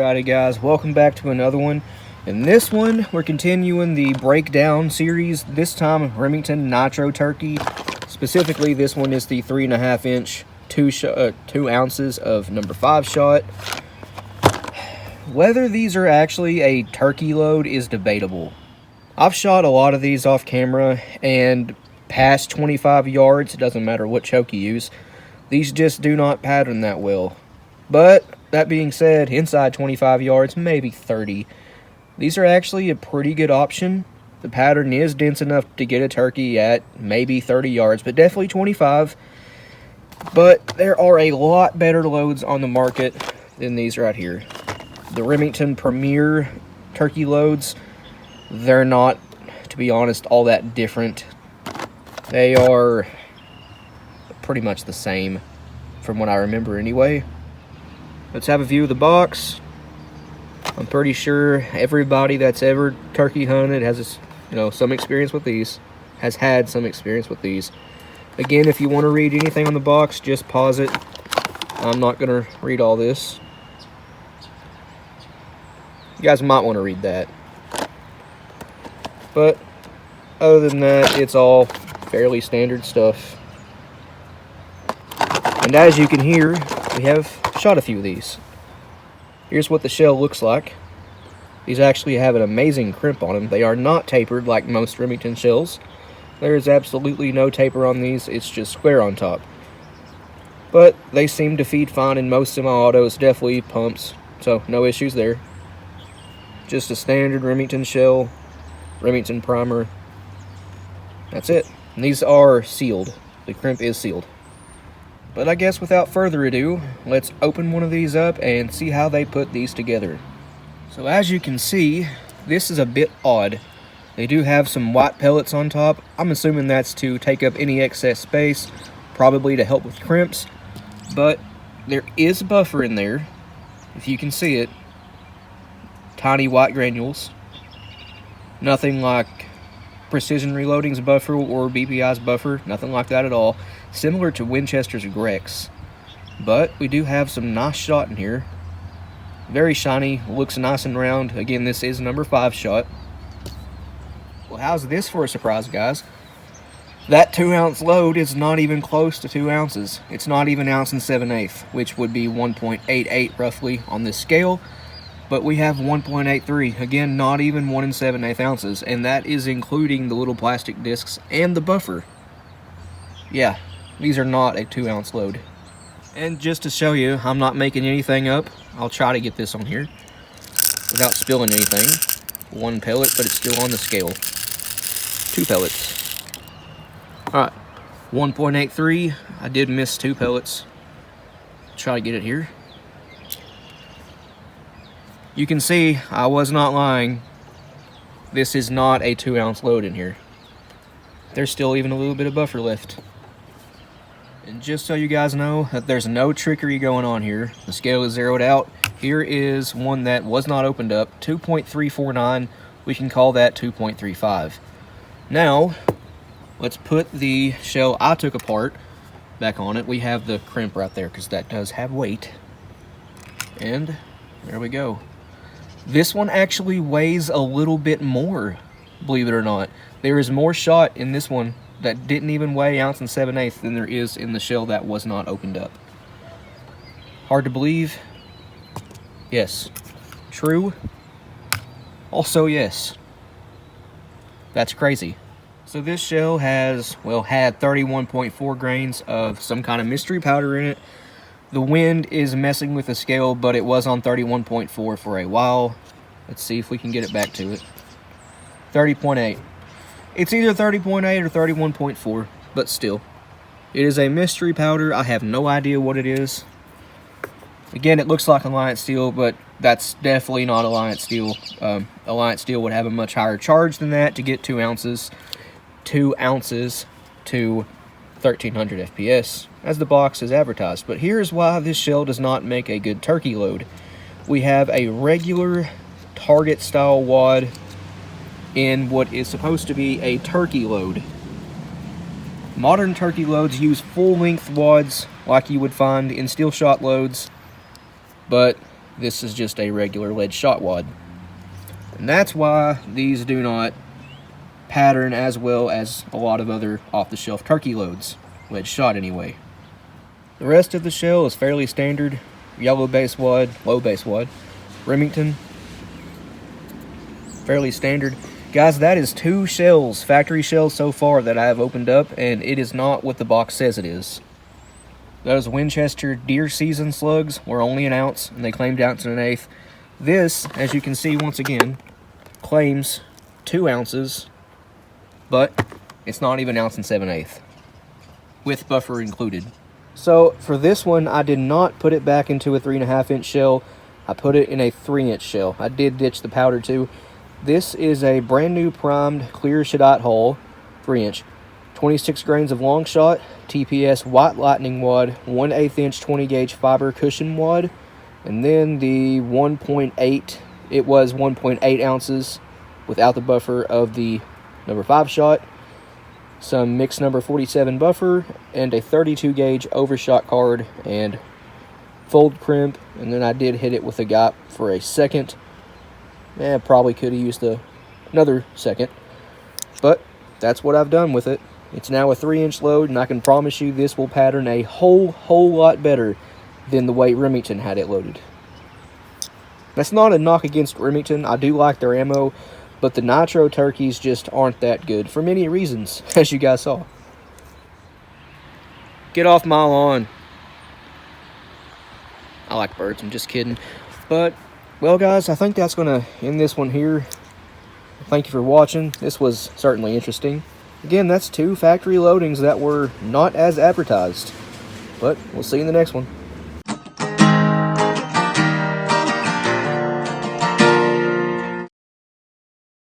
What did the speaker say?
Alrighty guys, welcome back to another one. In this one, we're continuing the breakdown series, this time Remington Nitro Turkey. Specifically, this one is the 3.5 inch, 2 ounces of number 5 shot. Whether these are actually a turkey load is debatable. I've shot a lot of these off camera, and past 25 yards, it doesn't matter what choke you use, these just do not pattern that well. But that being said, inside 25 yards, maybe 30, these are actually a pretty good option. The pattern is dense enough to get a turkey at maybe 30 yards, but definitely 25. But there are a lot better loads on the market than these right here. The Remington Premier turkey loads, they're not, to be honest, all that different. They are pretty much the same from what I remember anyway. Let's have a view of the box. I'm pretty sure everybody that's ever turkey hunted has, some experience with these, has had some experience with these. Again, if you want to read anything on the box, just pause it. I'm not going to read all this. You guys might want to read that. But other than that, it's all fairly standard stuff. And as you can hear, we have shot a few of these. Here's what the shell looks like. These actually have an amazing crimp on them. They are not tapered like most Remington shells. There is absolutely no taper on these. It's just square on top. But they seem to feed fine in most semi-autos, definitely pumps, so no issues there. Just a standard Remington shell, Remington primer. That's it. And these are sealed. The crimp is sealed. But I guess without further ado, let's open one of these up and see how they put these together. So as you can see, this is a bit odd. They do have some white pellets on top. I'm assuming that's to take up any excess space, probably to help with crimps. But there is buffer in there, if you can see it. Tiny white granules. Nothing like Precision Reloading's buffer or BPI's buffer, nothing like that at all. Similar to Winchester's Grex. But we do have some nice shot in here. Very shiny, looks nice and round. Again, this is number 5 shot. Well, how's this for a surprise, guys? That 2 ounce load is not even close to 2 ounces. It's not even 1 7/8, which would be 1.88 roughly on this scale. But we have 1.83, again, not even 1 7/8 ounces, and that is including the little plastic discs and the buffer. Yeah, these are not a 2 ounce load. And just to show you, I'm not making anything up. I'll try to get this on here without spilling anything. 1 pellet, but it's still on the scale. 2 pellets. Alright, 1.83. I did miss 2 pellets. Try to get it here. You can see, I was not lying. This is not a 2 ounce load in here. There's still even a little bit of buffer left. And just so you guys know that there's no trickery going on here, the scale is zeroed out. Here is one that was not opened up, 2.349. We can call that 2.35. Now, let's put the shell I took apart back on it. We have the crimp right there because that does have weight. And there we go. This one actually weighs a little bit more, believe it or not. There is more shot in this one that didn't even weigh 1 7/8 than there is in the shell that was not opened up. Hard to believe? Yes. True? Also yes. That's crazy. So this shell has, had 31.4 grains of some kind of mystery powder in it. The wind is messing with the scale, but it was on 31.4 for a while. Let's see if we can get it back to it. 30.8. It's either 30.8 or 31.4, but still. It is a mystery powder. I have no idea what it is. Again, it looks like Alliance Steel, but that's definitely not Alliance Steel. Alliance Steel would have a much higher charge than that to get 2 ounces. 2 ounces to 1300 FPS, as the box is advertised. But here's why this shell does not make a good turkey load. We have a regular target style wad in what is supposed to be a turkey load. Modern turkey loads use full length wads like you would find in steel shot loads, but This is just a regular lead shot wad. And that's why these do not pattern as well as a lot of other off-the-shelf turkey loads, lead shot anyway. The rest of the shell is fairly standard. Yellow base wad, low base wad, Remington, fairly standard. Guys, that is 2 shells, factory shells so far that I have opened up, and it is not what the box says it is. Those Winchester deer season slugs were only an ounce, and they claimed ounce and an eighth. This, as you can see once again, claims 2 ounces, but it's not even ounce and 7/8, with buffer included. So for this one, I did not put it back into a 3.5-inch shell. I put it in a 3-inch shell. I did ditch the powder too. This is a brand new primed clear shadot hull, 3-inch, 26 grains of long shot, TPS white lightning wad, 1/8-inch 20 gauge fiber cushion wad, and then the 1.8, it was 1.8 ounces without the buffer of the number 5 shot, some mixed number 47 buffer, and a 32 gauge overshot card and fold crimp. And then I did hit it with a gap for a second. Probably could have used another second, but that's what I've done with it. It's now a 3-inch load, and I can promise you this will pattern a whole lot better than the way Remington had it loaded. That's not a knock against Remington. I do like their ammo, but the Nitro turkeys just aren't that good for many reasons, as you guys saw. Get off my lawn. I like birds, I'm just kidding. But, well guys, I think that's going to end this one here. Thank you for watching. This was certainly interesting. Again, that's 2 factory loadings that were not as advertised. But we'll see you in the next one.